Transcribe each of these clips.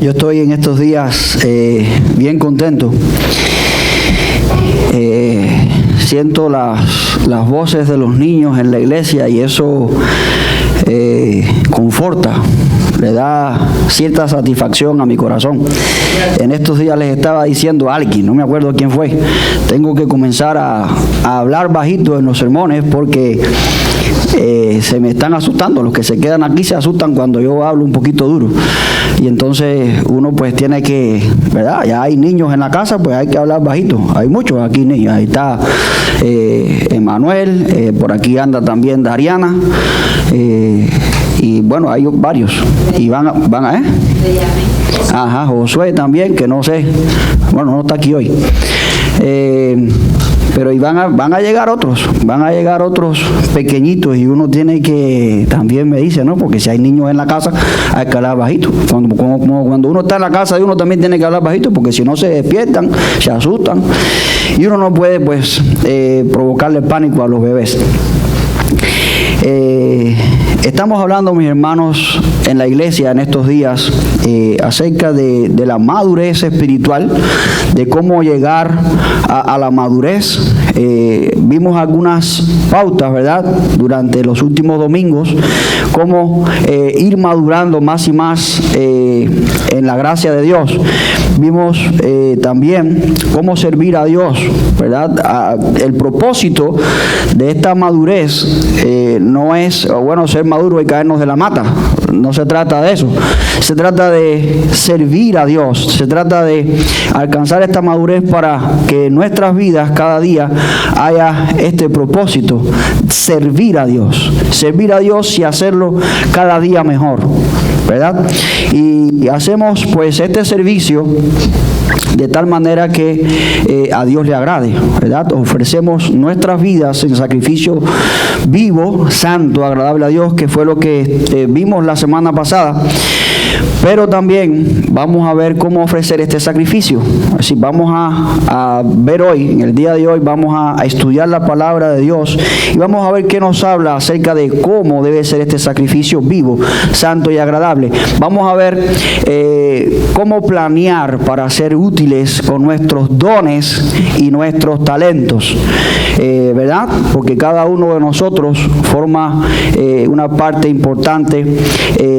Yo estoy en estos días bien contento. Siento las voces de los niños en la iglesia y eso conforta, le da cierta satisfacción a mi corazón. En estos días les estaba diciendo a alguien, no me acuerdo quién fue, tengo que comenzar a hablar bajito en los sermones porque se me están asustando. Los que se quedan aquí se asustan cuando yo hablo un poquito duro. Y entonces uno pues tiene que, ¿verdad? Ya hay niños en la casa, pues hay que hablar bajito. Hay muchos aquí niños. Ahí está Emanuel, por aquí anda también Dariana. Y bueno, hay varios. Y van a Ajá, Josué también, que no sé. Bueno, no está aquí hoy. Pero y van a llegar otros pequeñitos y uno tiene que, también me dice, ¿no? Porque si hay niños en la casa hay que hablar bajito. Cuando uno está en la casa de uno también tiene que hablar bajito, porque si no se despiertan, se asustan y uno no puede pues provocarle pánico a los bebés. Estamos hablando, mis hermanos, en la iglesia en estos días acerca de la madurez espiritual, de cómo llegar a la madurez. Vimos algunas pautas, ¿verdad?, durante los últimos domingos, cómo ir madurando más y más en la gracia de Dios. Vimos también cómo servir a Dios, ¿verdad? El propósito de esta madurez no es, bueno, ser maduro y caernos de la mata. No se trata de eso. Se trata de servir a Dios. Se trata de alcanzar esta madurez para que en nuestras vidas cada día haya este propósito: servir a Dios. Servir a Dios y hacerlo cada día mejor, ¿verdad? Y hacemos pues este servicio de tal manera que a Dios le agrade, ¿verdad? Ofrecemos nuestras vidas en sacrificio vivo, santo, agradable a Dios, que fue lo que vimos la semana pasada. Pero también vamos a ver cómo ofrecer este sacrificio. Así vamos a ver hoy, en el día de hoy, vamos a estudiar la palabra de Dios y vamos a ver qué nos habla acerca de cómo debe ser este sacrificio vivo, santo y agradable. Vamos a ver cómo planear para ser útiles con nuestros dones y nuestros talentos, ¿verdad? Porque cada uno de nosotros forma una parte importante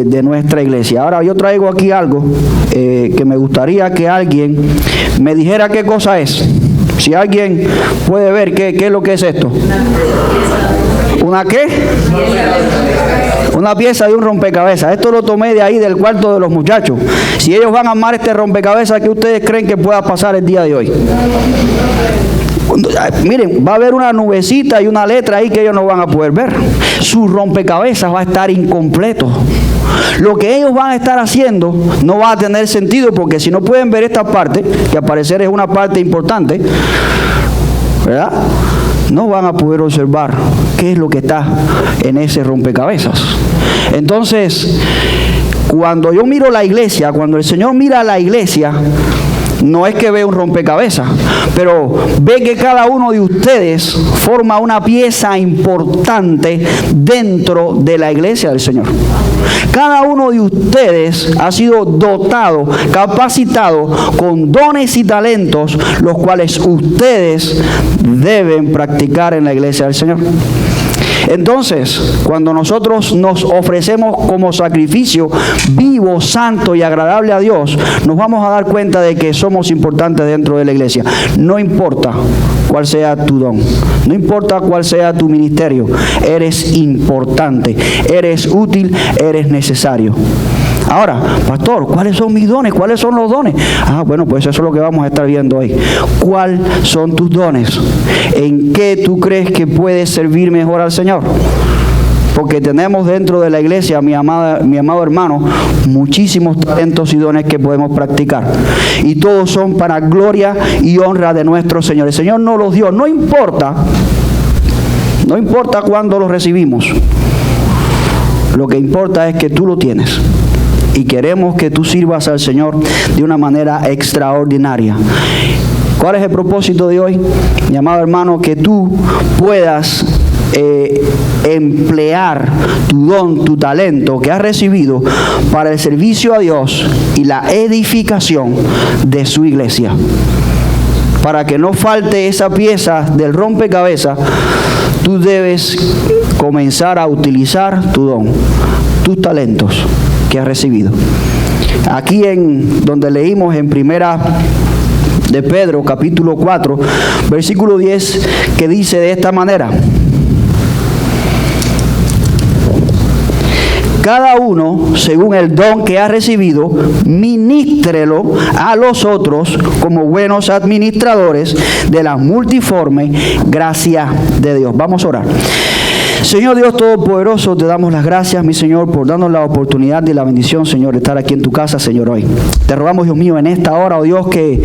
de nuestra iglesia. Ahora yo traigo aquí algo que me gustaría que alguien me dijera qué cosa es. Si alguien puede ver qué es lo que es esto. ¿Una qué? Una pieza de un rompecabezas. Esto lo tomé de ahí del cuarto de los muchachos. Si ellos van a armar este rompecabezas, ¿qué ustedes creen que pueda pasar el día de hoy? Miren, va a haber una nubecita y una letra ahí que ellos no van a poder ver. Su rompecabezas va a estar incompleto. Lo que ellos van a estar haciendo no va a tener sentido, porque si no pueden ver esta parte, que al parecer es una parte importante, ¿verdad?, no van a poder observar qué es lo que está en ese rompecabezas. Entonces, cuando yo miro la iglesia, cuando el Señor mira a la iglesia, no es que ve un rompecabezas, pero ve que cada uno de ustedes forma una pieza importante dentro de la iglesia del Señor. Cada uno de ustedes ha sido dotado, capacitado con dones y talentos, los cuales ustedes deben practicar en la iglesia del Señor. Entonces, cuando nosotros nos ofrecemos como sacrificio vivo, santo y agradable a Dios, nos vamos a dar cuenta de que somos importantes dentro de la iglesia. No importa cuál sea tu don, no importa cuál sea tu ministerio, eres importante, eres útil, eres necesario. Ahora, pastor, ¿cuáles son mis dones? ¿Cuáles son los dones? Bueno, pues eso es lo que vamos a estar viendo hoy. ¿Cuáles son tus dones? ¿En qué tú crees que puedes servir mejor al Señor? Porque tenemos dentro de la iglesia, mi amado hermano, muchísimos talentos y dones que podemos practicar. Y todos son para gloria y honra de nuestro Señor. El Señor nos los dio. No importa cuándo los recibimos. Lo que importa es que tú lo tienes. Y queremos que tú sirvas al Señor de una manera extraordinaria. ¿Cuál es el propósito de hoy, mi amado hermano? Que tú puedas emplear tu don, tu talento que has recibido para el servicio a Dios y la edificación de su iglesia. Para que no falte esa pieza del rompecabezas, tú debes comenzar a utilizar tu don, tus talentos que has recibido. Aquí en donde leímos en Primera de Pedro, capítulo 4, versículo 10, que dice de esta manera: cada uno, según el don que ha recibido, ministrelo a los otros como buenos administradores de la multiforme gracia de Dios. Vamos a orar. Señor Dios Todopoderoso, te damos las gracias, mi Señor, por darnos la oportunidad y la bendición, Señor, de estar aquí en tu casa, Señor, hoy. Te rogamos, Dios mío, en esta hora, oh Dios, que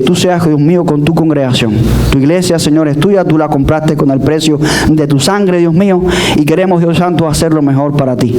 tú seas, Dios mío, con tu congregación. Tu iglesia, Señor, es tuya, tú la compraste con el precio de tu sangre, Dios mío, y queremos, Dios Santo, hacer lo mejor para ti.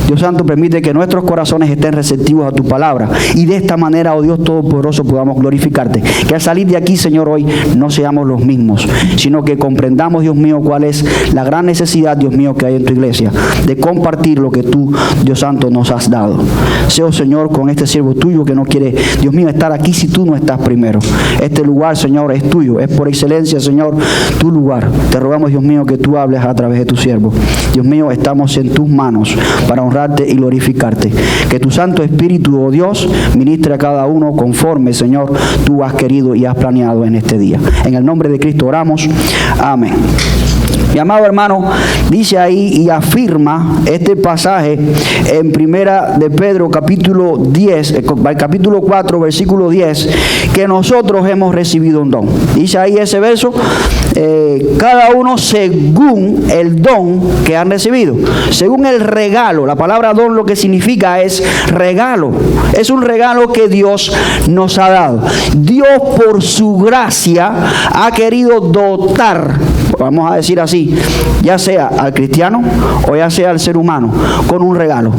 Dios Santo, permite que nuestros corazones estén receptivos a tu palabra, y de esta manera, oh Dios Todopoderoso, podamos glorificarte. Que al salir de aquí, Señor, hoy no seamos los mismos, sino que comprendamos, Dios mío, cuál es la gran necesidad, Dios mío, que hay en tu iglesia, de compartir lo que tú, Dios Santo, nos has dado. Sea, Señor, con este siervo tuyo que no quiere, Dios mío, estar aquí si tú no estás primero. Este lugar, Señor, es tuyo, es por excelencia, Señor, tu lugar. Te rogamos, Dios mío, que tú hables a través de tu siervo. Dios mío, estamos en tus manos para honrarte y glorificarte. Que tu Santo Espíritu, oh Dios, ministre a cada uno conforme, Señor, tú has querido y has planeado en este día. En el nombre de Cristo oramos. Amén. Mi amado hermano, dice ahí y afirma este pasaje en Primera de Pedro, capítulo 10, capítulo 4, versículo 10, que nosotros hemos recibido un don. Dice ahí ese verso, cada uno según el don que han recibido, según el regalo. La palabra don lo que significa es regalo. Es un regalo que Dios nos ha dado. Dios, por su gracia, ha querido dotar, vamos a decir así, ya sea al cristiano o ya sea al ser humano, con un regalo.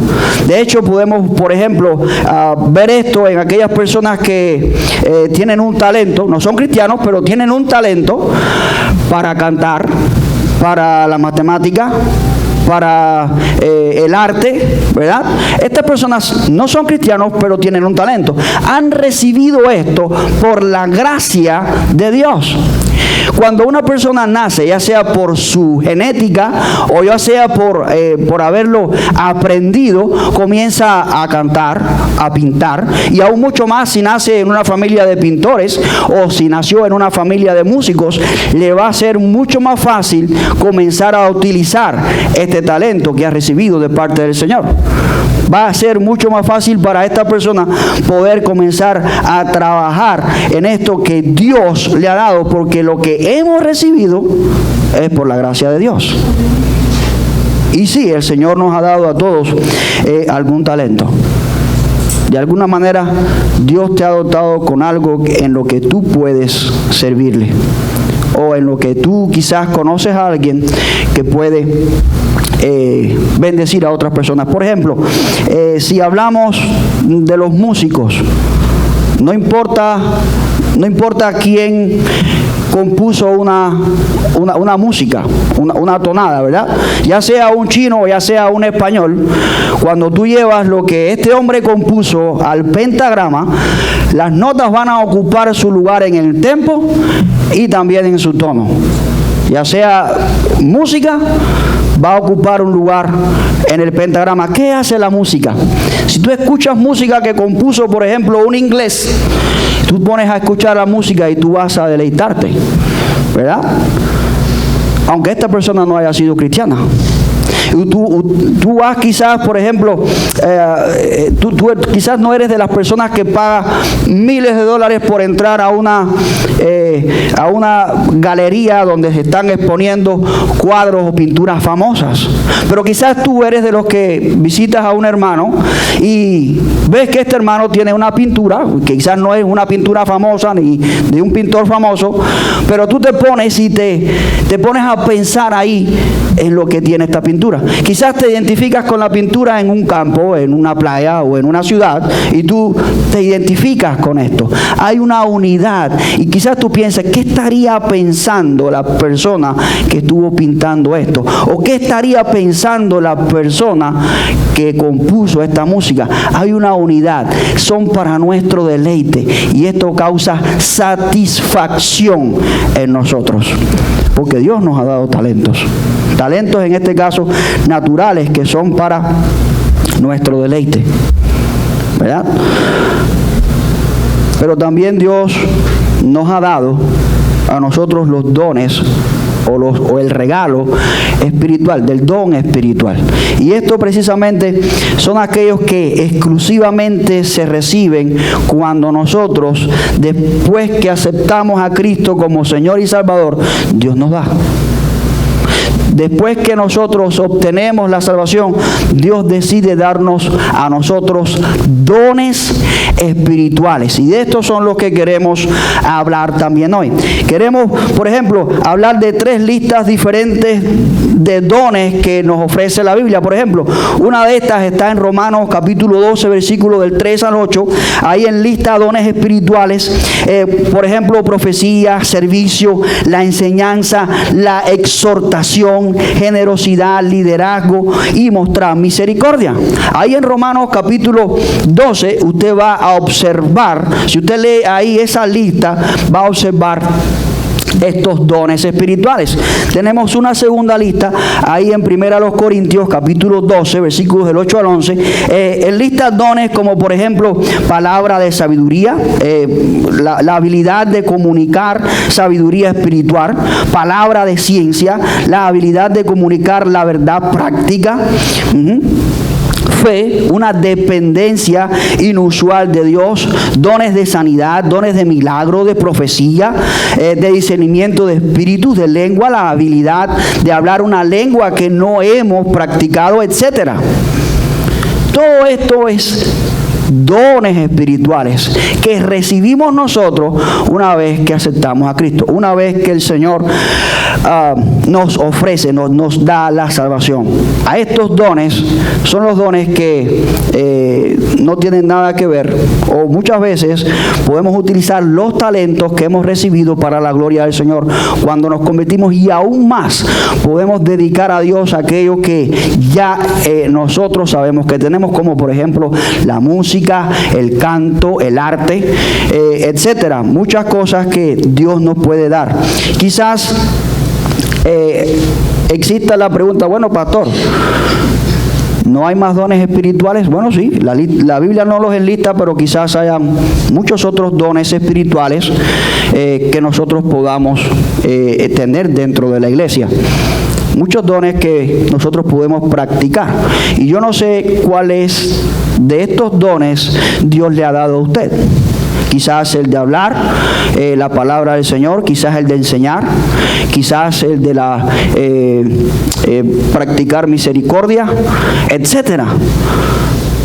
De hecho, podemos, por ejemplo, ver esto en aquellas personas que tienen un talento, no son cristianos, pero tienen un talento para cantar, para la matemática, para el arte, ¿verdad? Estas personas no son cristianos, pero tienen un talento. Han recibido esto por la gracia de Dios. Cuando una persona nace, ya sea por su genética o ya sea por haberlo aprendido, comienza a cantar, a pintar, y aún mucho más si nace en una familia de pintores o si nació en una familia de músicos, le va a ser mucho más fácil comenzar a utilizar este talento que ha recibido de parte del Señor. Va a ser mucho más fácil para esta persona poder comenzar a trabajar en esto que Dios le ha dado, porque lo que hemos recibido es por la gracia de Dios. Y sí, el Señor nos ha dado a todos algún talento. De alguna manera, Dios te ha dotado con algo en lo que tú puedes servirle, o en lo que tú quizás conoces a alguien que puede bendecir a otras personas. Por ejemplo, si hablamos de los músicos, no importa quién compuso una música, una tonada, ¿verdad? Ya sea un chino o ya sea un español, cuando tú llevas lo que este hombre compuso al pentagrama, las notas van a ocupar su lugar en el tempo y también en su tono. Ya sea música, va a ocupar un lugar en el pentagrama. ¿Qué hace la música? Si tú escuchas música que compuso, por ejemplo, un inglés, tú pones a escuchar la música y tú vas a deleitarte, ¿verdad? Aunque esta persona no haya sido cristiana. Tú vas quizás, por ejemplo, tú quizás no eres de las personas que paga miles de dólares por entrar a una galería donde se están exponiendo cuadros o pinturas famosas. Pero quizás tú eres de los que visitas a un hermano y ves que este hermano tiene una pintura, que quizás no es una pintura famosa ni de un pintor famoso, pero tú te pones y te pones a pensar ahí en lo que tiene esta pintura. Quizás te identificas con la pintura en un campo, en una playa o en una ciudad, y tú te identificas con esto. Hay una unidad, y quizás tú piensas, ¿qué estaría pensando la persona que estuvo pintando esto? ¿O qué estaría pensando la persona que compuso esta música? Hay una unidad, son para nuestro deleite, y esto causa satisfacción en nosotros, porque Dios nos ha dado talentos en este caso naturales, que son para nuestro deleite, ¿verdad? Pero también Dios nos ha dado a nosotros los dones o el regalo espiritual, del don espiritual. Y esto precisamente son aquellos que exclusivamente se reciben cuando nosotros, después que aceptamos a Cristo como Señor y Salvador, Dios nos da. Después que nosotros obtenemos la salvación, Dios decide darnos a nosotros dones espirituales. Y de estos son los que queremos hablar también hoy. Queremos, por ejemplo, hablar de 3 listas diferentes de dones que nos ofrece la Biblia. Por ejemplo, una de estas está en Romanos capítulo 12, versículo del 3 al 8. Ahí enlista dones espirituales. Por ejemplo, profecía, servicio, la enseñanza, la exhortación, generosidad, liderazgo y mostrar misericordia. Ahí en Romanos capítulo 12 usted va a observar, si usted lee ahí esa lista, va a observar estos dones espirituales. Tenemos una segunda lista ahí en 1 Corintios capítulo 12 versículos del 8 al 11. Enlista dones como por ejemplo palabra de sabiduría, la habilidad de comunicar sabiduría espiritual, palabra de ciencia, la habilidad de comunicar la verdad práctica, fe, una dependencia inusual de Dios, dones de sanidad, dones de milagro, de profecía, de discernimiento de espíritus, de lengua, la habilidad de hablar una lengua que no hemos practicado, etc. Todo esto es dones espirituales que recibimos nosotros una vez que aceptamos a Cristo, una vez que el Señor nos ofrece, nos da la salvación. A estos dones son los dones que no tienen nada que ver, o muchas veces podemos utilizar los talentos que hemos recibido para la gloria del Señor cuando nos convertimos, y aún más podemos dedicar a Dios aquello que ya nosotros sabemos que tenemos, como por ejemplo la música, el canto, el arte, etcétera. Muchas cosas que Dios nos puede dar. Quizás exista la pregunta, bueno, pastor, ¿no hay más dones espirituales? Bueno, sí, la Biblia no los enlista, pero quizás haya muchos otros dones espirituales que nosotros podamos tener dentro de la iglesia. Muchos dones que nosotros podemos practicar. Y yo no sé cuáles de estos dones Dios le ha dado a usted. Quizás el de hablar la palabra del Señor, quizás el de enseñar, quizás el de practicar misericordia, etcétera.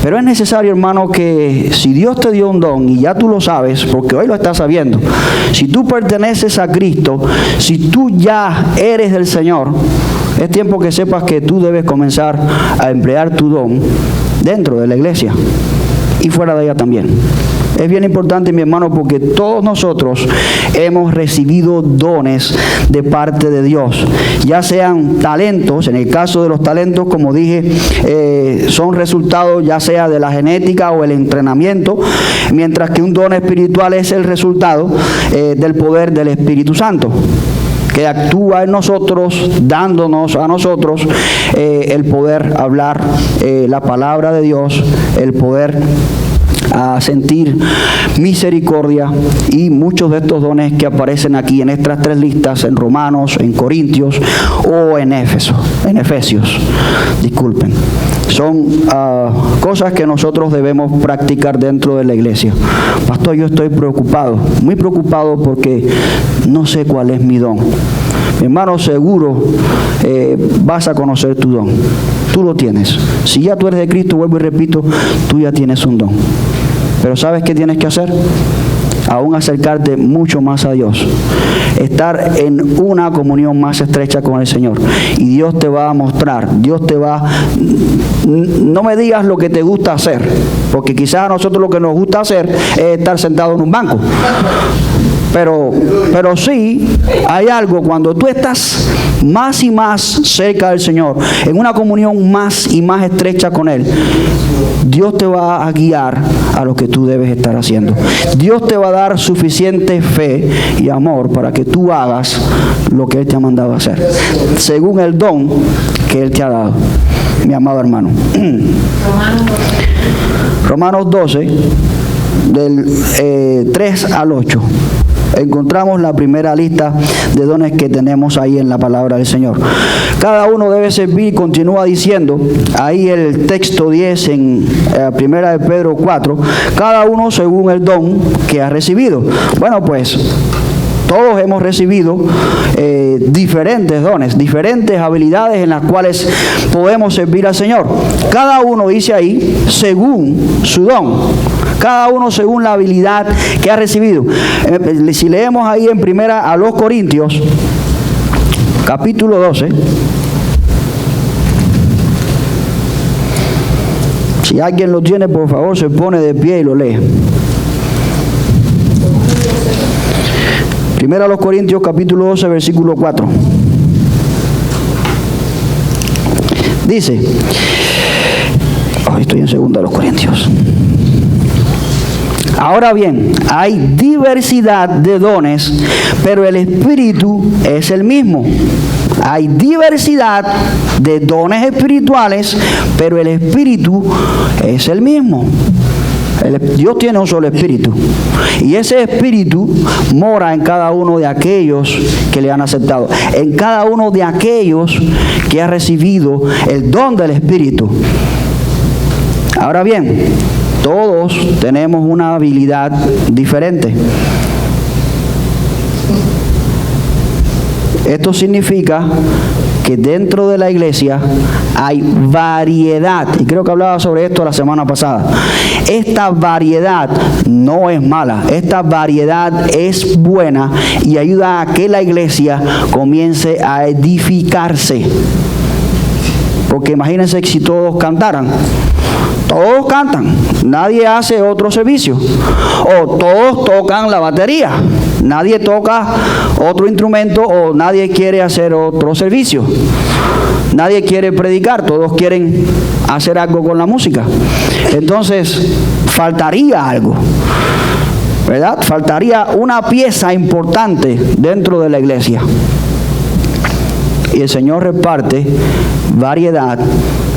Pero es necesario, hermano, que si Dios te dio un don, y ya tú lo sabes, porque hoy lo estás sabiendo, si tú perteneces a Cristo, si tú ya eres del Señor, es tiempo que sepas que tú debes comenzar a emplear tu don dentro de la iglesia y fuera de ella también. Es bien importante, mi hermano, porque todos nosotros hemos recibido dones de parte de Dios, ya sean talentos. En el caso de los talentos, como dije, son resultados ya sea de la genética o el entrenamiento, mientras que un don espiritual es el resultado del poder del Espíritu Santo, que actúa en nosotros, dándonos a nosotros el poder hablar la palabra de Dios, el poder a sentir misericordia, y muchos de estos dones que aparecen aquí en estas 3 listas, en Romanos, en Corintios o en Efesios, disculpen, son cosas que nosotros debemos practicar dentro de la iglesia. Pastor, yo estoy preocupado, muy preocupado, porque no sé cuál es mi don. Mi hermano, seguro vas a conocer tu don. Tú lo tienes. Si ya tú eres de Cristo, vuelvo y repito, tú ya tienes un don. Pero ¿sabes qué tienes que hacer? aún acercarte mucho más a Dios, estar en una comunión más estrecha con el Señor. Y Dios te va a mostrar, no me digas lo que te gusta hacer, porque quizás a nosotros lo que nos gusta hacer es estar sentado en un banco. Pero sí, hay algo, cuando tú estás más y más cerca del Señor, en una comunión más y más estrecha con Él, Dios te va a guiar a lo que tú debes estar haciendo. Dios te va a dar suficiente fe y amor para que tú hagas lo que Él te ha mandado a hacer, según el don que Él te ha dado, mi amado hermano. Romanos 12, del 3 al 8. Encontramos la primera lista de dones que tenemos ahí en la palabra del Señor. Cada uno debe servir, continúa diciendo, ahí el texto 10 en primera de Pedro 4, cada uno según el don que ha recibido. Bueno, pues todos hemos recibido diferentes dones, diferentes habilidades en las cuales podemos servir al Señor. Cada uno dice ahí según su don. Cada uno según la habilidad que ha recibido. Si leemos ahí en primera a los Corintios, capítulo 12. Si alguien lo tiene, por favor, se pone de pie y lo lee. Primera a los Corintios, capítulo 12, versículo 4. Dice, estoy en segunda a los Corintios. Ahora bien, hay diversidad de dones, pero el Espíritu es el mismo. Hay diversidad de dones espirituales, pero el Espíritu es el mismo. Dios tiene un solo Espíritu, y ese Espíritu mora en cada uno de aquellos que le han aceptado, en cada uno de aquellos que ha recibido el don del Espíritu. Ahora bien, todos tenemos una habilidad diferente. Esto significa que dentro de la iglesia hay variedad, y creo que hablaba sobre esto la semana pasada. Esta variedad no es mala, esta variedad es buena y ayuda a que la iglesia comience a edificarse. Porque imagínense si todos cantaran. Todos cantan, nadie hace otro servicio. O todos tocan la batería, nadie toca otro instrumento, o nadie quiere hacer otro servicio. Nadie quiere predicar, todos quieren hacer algo con la música. Entonces, faltaría algo, ¿verdad? Faltaría una pieza importante dentro de la iglesia. Y el Señor reparte variedad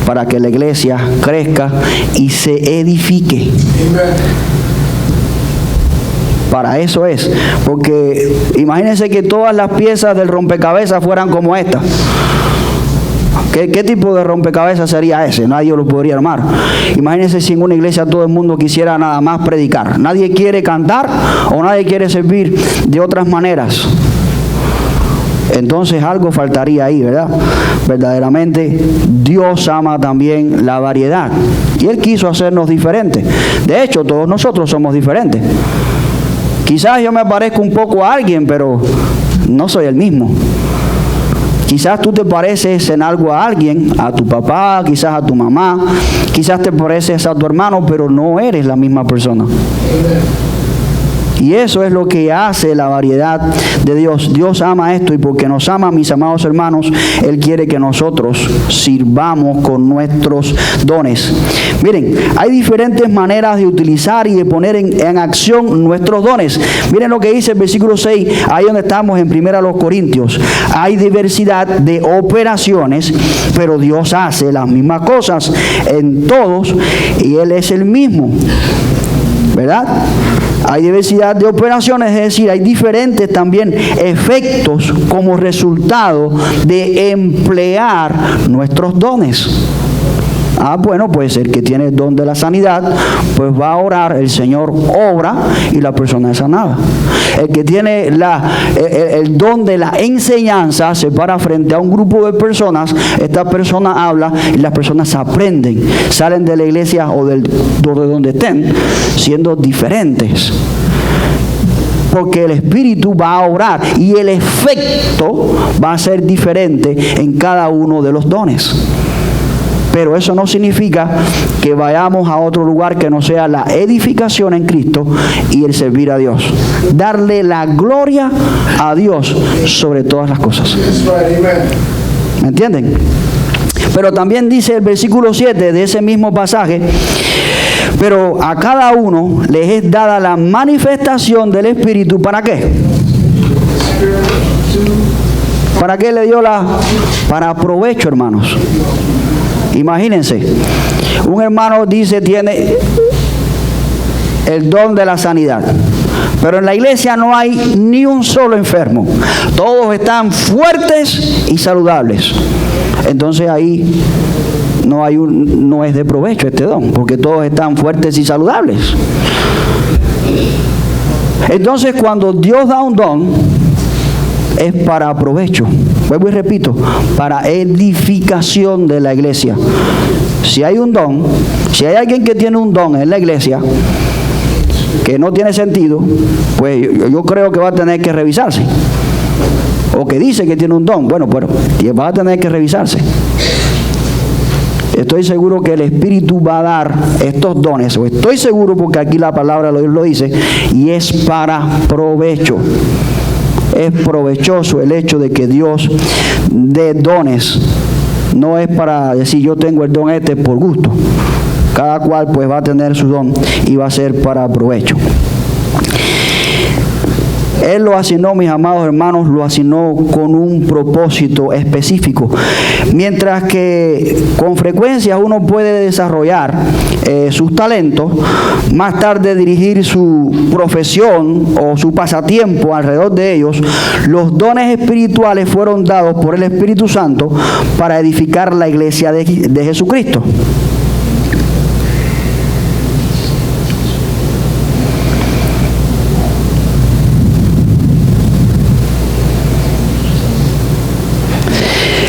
para que la iglesia crezca y se edifique. Para eso es, porque imagínense que todas las piezas del rompecabezas fueran como esta. ¿Qué tipo de rompecabezas sería ese? Nadie lo podría armar. Imagínense si en una iglesia todo el mundo quisiera nada más predicar. Nadie quiere cantar o nadie quiere servir de otras maneras. Entonces algo faltaría ahí, ¿verdad? Verdaderamente Dios ama también la variedad. Y Él quiso hacernos diferentes. De hecho, todos nosotros somos diferentes. Quizás yo me parezco un poco a alguien, pero no soy el mismo. Quizás tú te pareces en algo a alguien, a tu papá, quizás a tu mamá, quizás te pareces a tu hermano, pero no eres la misma persona. Y eso es lo que hace la variedad de Dios. Dios ama esto, y porque nos ama, mis amados hermanos, Él quiere que nosotros sirvamos con nuestros dones. Miren, hay diferentes maneras de utilizar y de poner en acción nuestros dones. Miren lo que dice el versículo 6, ahí donde estamos en primera a los Corintios. Hay diversidad de operaciones, pero Dios hace las mismas cosas en todos y Él es el mismo, ¿verdad? Hay diversidad de operaciones, es decir, hay diferentes también efectos como resultado de emplear nuestros dones. Bueno, pues el que tiene el don de la sanidad, pues va a orar, el Señor obra y la persona es sanada. El que tiene el don de la enseñanza se para frente a un grupo de personas, esta persona habla y las personas aprenden, salen de la iglesia o de donde estén siendo diferentes. porque el Espíritu va a obrar y el efecto va a ser diferente en cada uno de los dones. Pero eso no significa que vayamos a otro lugar que no sea la edificación en Cristo y el servir a Dios. Darle la gloria a Dios sobre todas las cosas. ¿Me entienden? Pero también dice el versículo 7 de ese mismo pasaje: pero a cada uno les es dada la manifestación del Espíritu. ¿Para qué? ¿Para qué le dio para provecho, hermanos? Imagínense, un hermano dice tiene el don de la sanidad, pero en la iglesia no hay ni un solo enfermo. Todos están fuertes y saludables. Entonces ahí no es de provecho este don, porque todos están fuertes y saludables. Entonces cuando Dios da un don, es para provecho. Vuelvo y repito, para edificación de la iglesia. Si hay un don, si hay alguien que tiene un don en la iglesia que no tiene sentido, pues yo creo que va a tener que revisarse. O que dice que tiene un don, bueno, va a tener que revisarse. Estoy seguro que el Espíritu va a dar estos dones, o estoy seguro porque aquí la palabra de Dios lo dice, y es para provecho. Es provechoso el hecho de que Dios dé dones. No es para decir yo tengo el don este por gusto. Cada cual pues va a tener su don y va a ser para provecho. Él lo asignó, mis amados hermanos, lo asignó con un propósito específico. Mientras que con frecuencia uno puede desarrollar sus talentos, más tarde dirigir su profesión o su pasatiempo alrededor de ellos, los dones espirituales fueron dados por el Espíritu Santo para edificar la iglesia de Jesucristo.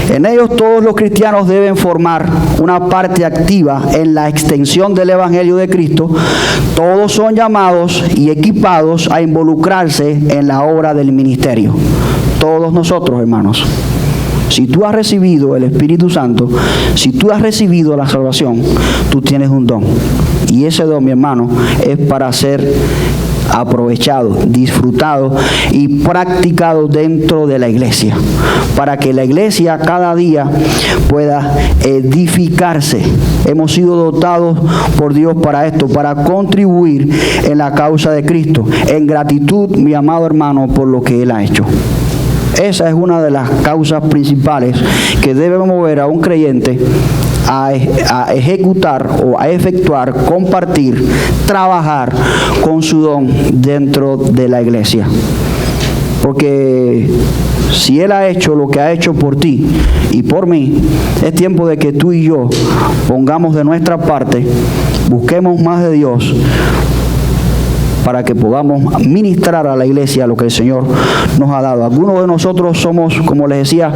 En ellos todos los cristianos deben formar una parte activa en la extensión del Evangelio de Cristo. Todos son llamados y equipados a involucrarse en la obra del ministerio. Todos nosotros, hermanos. Si tú has recibido el Espíritu Santo, si tú has recibido la salvación, tú tienes un don. Y ese don, mi hermano, es para ser aprovechado, disfrutado y practicado dentro de la iglesia, para que la iglesia cada día pueda edificarse. Hemos sido dotados por Dios para esto, para contribuir en la causa de Cristo, en gratitud, mi amado hermano, por lo que Él ha hecho. Esa es una de las causas principales que debe mover a un creyente a ejecutar o a efectuar, compartir, trabajar con su don dentro de la iglesia. Porque si Él ha hecho lo que ha hecho por ti y por mí, es tiempo de que tú y yo pongamos de nuestra parte, busquemos más de Dios, para que podamos ministrar a la iglesia lo que el Señor nos ha dado. Algunos de nosotros somos, como les decía,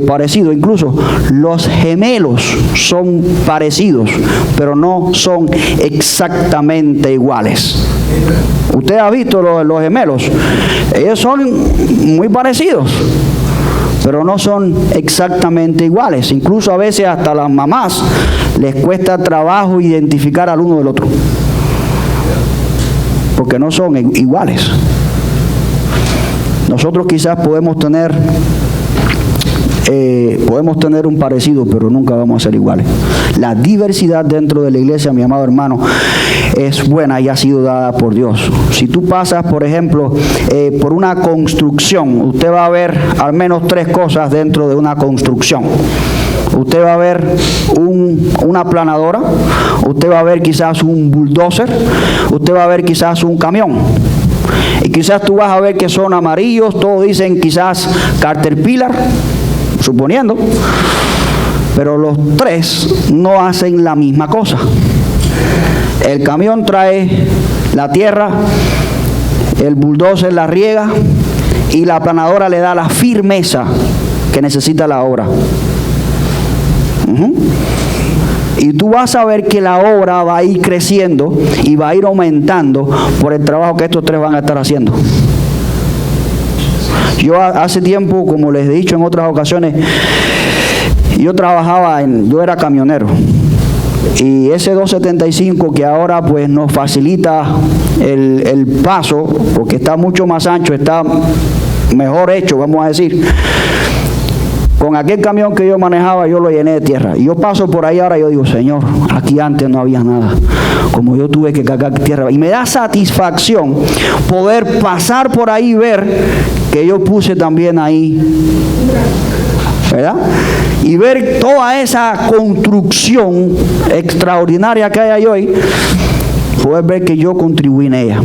parecidos. Incluso los gemelos son parecidos, pero no son exactamente iguales. Usted ha visto los gemelos. Ellos son muy parecidos, pero no son exactamente iguales. Incluso a veces hasta las mamás les cuesta trabajo identificar al uno del otro, porque no son iguales. Nosotros quizás podemos tener un parecido, pero nunca vamos a ser iguales. La diversidad dentro de la iglesia, mi amado hermano, es buena y ha sido dada por Dios. Si tú pasas, por ejemplo, por una construcción, usted va a ver al menos 3 cosas dentro de una construcción. Usted va a ver una planadora, usted va a ver quizás un bulldozer, usted va a ver quizás un camión. Y quizás tú vas a ver que son amarillos, todos dicen quizás Caterpillar, suponiendo, pero los 3 no hacen la misma cosa. El camión trae la tierra, el bulldozer la riega y la planadora le da la firmeza que necesita la obra. Y tú vas a ver que la obra va a ir creciendo y va a ir aumentando por el trabajo que estos tres van a estar haciendo. Yo hace tiempo, como les he dicho en otras ocasiones, yo era camionero. Y ese 275 que ahora pues nos facilita el paso, porque está mucho más ancho, está mejor hecho, vamos a decir. Con aquel camión que yo manejaba, yo lo llené de tierra. Y yo paso por ahí ahora, yo digo, Señor, aquí antes no había nada. Como yo tuve que cargar tierra. Y me da satisfacción poder pasar por ahí y ver que yo puse también ahí, ¿verdad? Y ver toda esa construcción extraordinaria que hay ahí hoy, poder ver que yo contribuí en ella.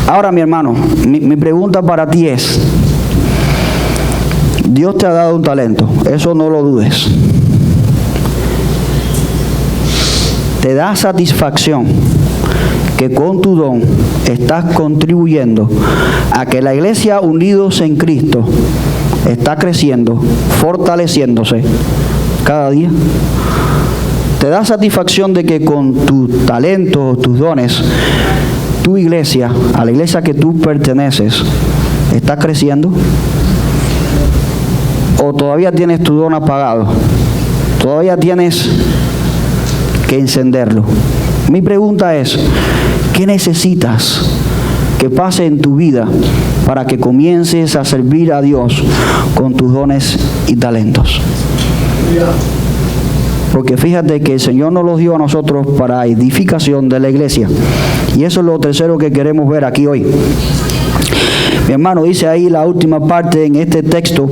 Ahora, mi hermano, mi pregunta para ti es, Dios te ha dado un talento, eso no lo dudes. Te da satisfacción que con tu don estás contribuyendo a que la iglesia unidos en Cristo está creciendo, fortaleciéndose cada día. Te da satisfacción de que con tus talentos, tus dones, tu iglesia, a la iglesia que tú perteneces, está creciendo. ¿O todavía tienes tu don apagado? Todavía tienes que encenderlo. Mi pregunta es, ¿qué necesitas que pase en tu vida para que comiences a servir a Dios con tus dones y talentos? Porque fíjate que el Señor nos los dio a nosotros para edificación de la iglesia. Y eso es lo tercero que queremos ver aquí hoy. Mi hermano, dice ahí la última parte en este texto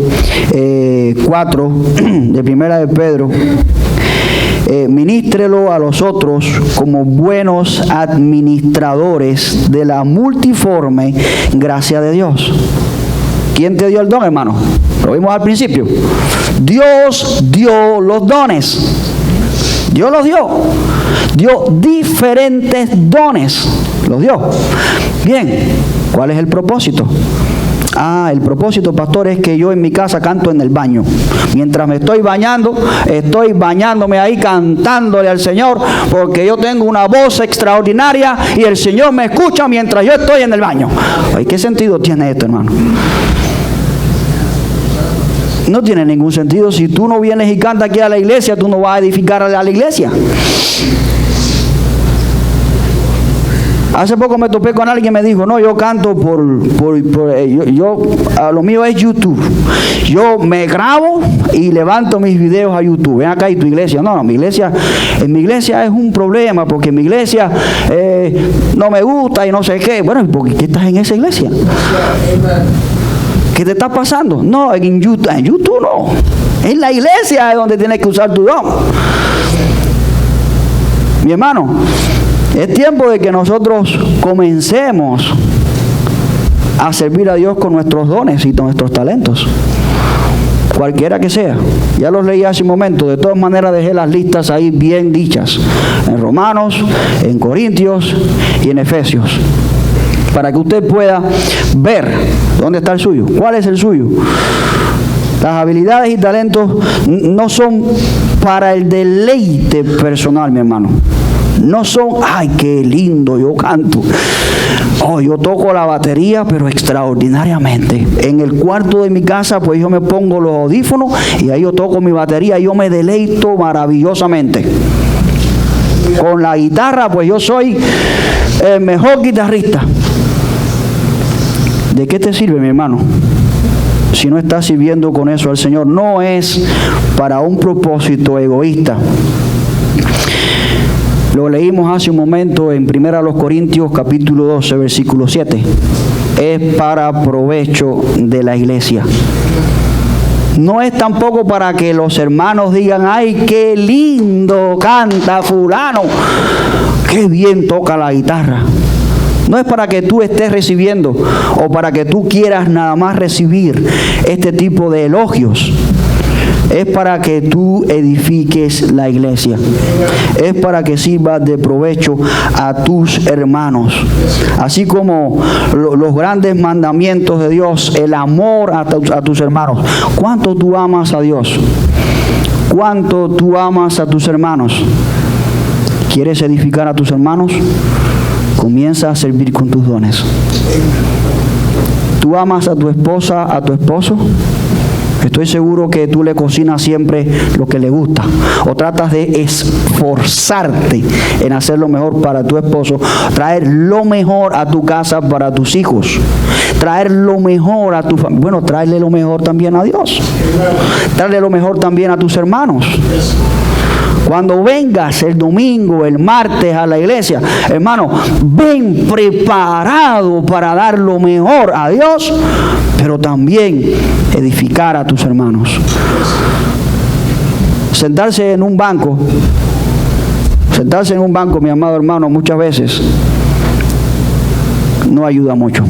4 de Primera de Pedro. Ministrelo a los otros como buenos administradores de la multiforme gracia de Dios. ¿Quién te dio el don, hermano? Lo vimos al principio. Dios dio los dones. Dios los dio. Dio diferentes dones. Los dio. Bien, ¿cuál es el propósito? El propósito, pastor, es que yo en mi casa canto en el baño. Mientras me estoy bañando, estoy bañándome ahí cantándole al Señor, porque yo tengo una voz extraordinaria y el Señor me escucha mientras yo estoy en el baño. Ay, ¿qué sentido tiene esto, hermano? No tiene ningún sentido. Si tú no vienes y cantas aquí a la iglesia, tú no vas a edificar a la iglesia. Hace poco me topé con alguien que me dijo, no, yo canto lo mío es YouTube. Yo me grabo y levanto mis videos a YouTube. Ven acá y tu iglesia. No, en mi iglesia es un problema, porque mi iglesia no me gusta y no sé qué. Bueno, ¿por qué estás en esa iglesia? ¿Qué te está pasando? No, en YouTube no. En la iglesia es donde tienes que usar tu don. Mi hermano, es tiempo de que nosotros comencemos a servir a Dios con nuestros dones y nuestros talentos, cualquiera que sea. Ya los leí hace un momento. De todas maneras dejé las listas ahí bien dichas, en Romanos, en Corintios y en Efesios, para que usted pueda ver dónde está el suyo, cuál es el suyo. Las habilidades y talentos no son para el deleite personal, mi hermano. No son, ay, qué lindo yo canto. Oh, yo toco la batería, pero extraordinariamente. En el cuarto de mi casa, pues yo me pongo los audífonos y ahí yo toco mi batería y yo me deleito maravillosamente. Con la guitarra, pues yo soy el mejor guitarrista. ¿De qué te sirve, mi hermano? Si no estás sirviendo con eso al Señor, no es para un propósito egoísta. Lo leímos hace un momento en 1 Corintios capítulo 12, versículo 7. Es para provecho de la iglesia. No es tampoco para que los hermanos digan, ay, qué lindo canta fulano, qué bien toca la guitarra. No es para que tú estés recibiendo o para que tú quieras nada más recibir este tipo de elogios. Es para que tú edifiques la iglesia. Es para que sirvas de provecho a tus hermanos. Así como los grandes mandamientos de Dios, el amor a tus hermanos. ¿Cuánto tú amas a Dios? cuánto tú amas a tus hermanos. ¿Quieres edificar a tus hermanos? Comienza a servir con tus dones. ¿Tú amas a tu esposa, a tu esposo? Estoy seguro que tú le cocinas siempre lo que le gusta, o tratas de esforzarte en hacer lo mejor para tu esposo, traer lo mejor a tu casa para tus hijos, traer lo mejor a tu familia. Bueno, traerle lo mejor también a Dios, traerle lo mejor también a tus hermanos. Cuando vengas el domingo, el martes a la iglesia, hermano, ven preparado para dar lo mejor a Dios, pero también edificar a tus hermanos. Sentarse en un banco, mi amado hermano, muchas veces no ayuda mucho.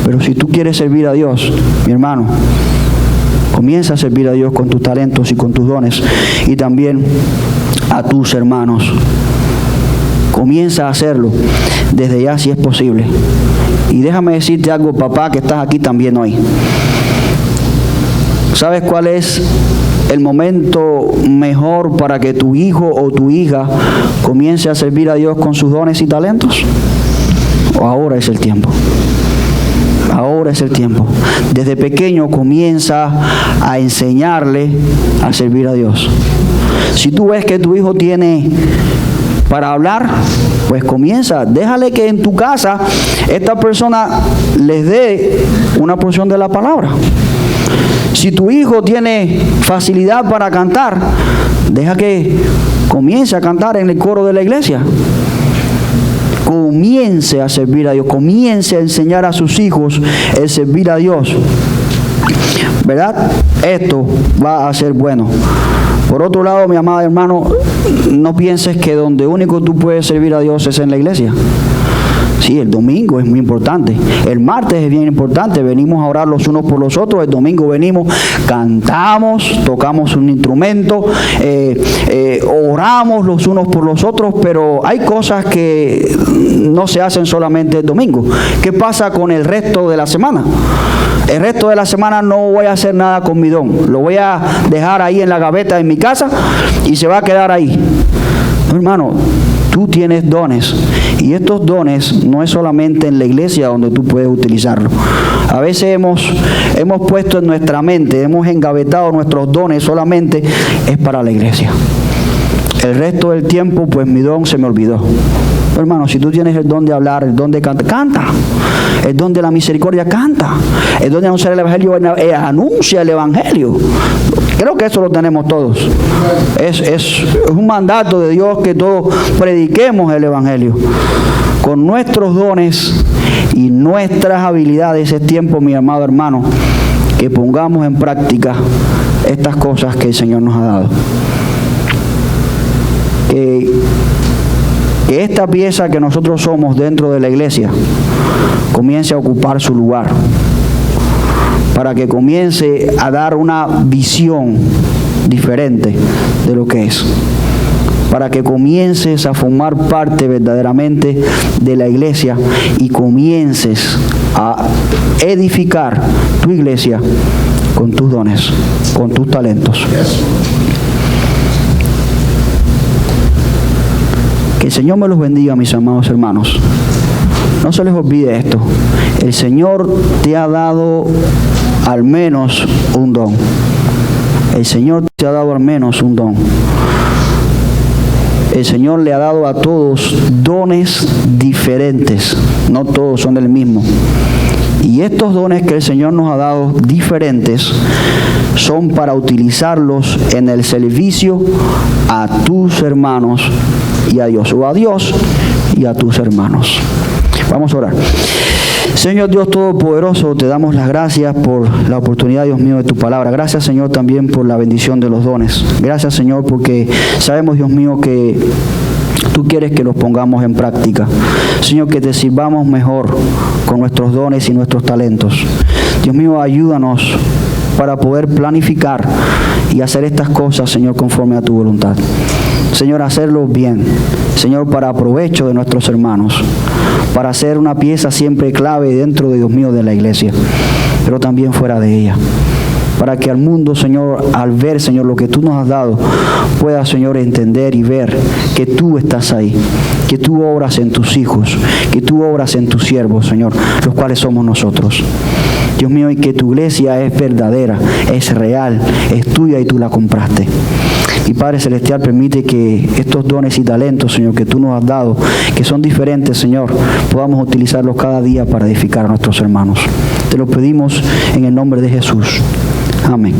Pero si tú quieres servir a Dios, mi hermano, comienza a servir a Dios con tus talentos y con tus dones, y también a tus hermanos. Comienza a hacerlo desde ya si es posible. Y déjame decirte algo, papá, que estás aquí también hoy. ¿Sabes cuál es el momento mejor para que tu hijo o tu hija comience a servir a Dios con sus dones y talentos? Ahora es el tiempo. Ahora es el tiempo. Desde pequeño comienza a enseñarle a servir a Dios. Si tú ves que tu hijo tiene para hablar, pues comienza, déjale que en tu casa esta persona les dé una porción de la palabra. Si tu hijo tiene facilidad para cantar, deja que comience a cantar en el coro de la iglesia. Comience a servir a Dios, comience a enseñar a sus hijos el servir a Dios, ¿verdad? Esto va a ser bueno. Por otro lado, mi amado hermano, no pienses que donde único tú puedes servir a Dios es en la iglesia. Sí, el domingo es muy importante, el martes es bien importante, venimos a orar los unos por los otros, el domingo venimos, cantamos, tocamos un instrumento, oramos los unos por los otros, pero hay cosas que no se hacen solamente el domingo. ¿Qué pasa con el resto de la semana? El resto de la semana no voy a hacer nada con mi don, lo voy a dejar ahí en la gaveta en mi casa y se va a quedar ahí. No, hermano, tú tienes dones, y estos dones no es solamente en la iglesia donde tú puedes utilizarlos. A veces hemos puesto en nuestra mente, hemos engavetado nuestros dones solamente es para la iglesia. El resto del tiempo, pues mi don se me olvidó. Hermano, si tú tienes el don de hablar, el don de cantar, canta. El don de la misericordia, canta. El don de anunciar el evangelio, anuncia el evangelio. Creo que eso lo tenemos todos. Es un mandato de Dios que todos prediquemos el evangelio. Con nuestros dones y nuestras habilidades es tiempo, mi amado hermano, que pongamos en práctica estas cosas que el Señor nos ha dado. Que esta pieza que nosotros somos dentro de la iglesia comience a ocupar su lugar, para que comience a dar una visión diferente de lo que es, para que comiences a formar parte verdaderamente de la iglesia y comiences a edificar tu iglesia con tus dones, con tus talentos. Que el Señor me los bendiga, mis amados hermanos. No se les olvide esto. El Señor te ha dado al menos un don. El Señor te ha dado al menos un don. El Señor le ha dado a todos dones diferentes. No todos son el mismo. Y estos dones que el Señor nos ha dado diferentes son para utilizarlos en el servicio a tus hermanos y a Dios, o a Dios y a tus hermanos. Vamos a orar. Señor Dios Todopoderoso, te damos las gracias por la oportunidad, Dios mío, de tu palabra. Gracias, Señor, también por la bendición de los dones. Gracias, Señor, porque sabemos, Dios mío, que tú quieres que los pongamos en práctica. Señor, que te sirvamos mejor con nuestros dones y nuestros talentos. Dios mío, ayúdanos para poder planificar y hacer estas cosas, Señor, conforme a tu voluntad. Señor, hacerlo bien. Señor, para provecho de nuestros hermanos, para ser una pieza siempre clave dentro de, Dios mío, de la iglesia, pero también fuera de ella. para que al mundo, Señor, al ver, Señor, lo que tú nos has dado, pueda, Señor, entender y ver que tú estás ahí, que tú obras en tus hijos, que tú obras en tus siervos, Señor, los cuales somos nosotros. Dios mío, y que tu iglesia es verdadera, es real, es tuya y tú la compraste. Y Padre Celestial, permite que estos dones y talentos, Señor, que tú nos has dado, que son diferentes, Señor, podamos utilizarlos cada día para edificar a nuestros hermanos. Te lo pedimos en el nombre de Jesús. Amén.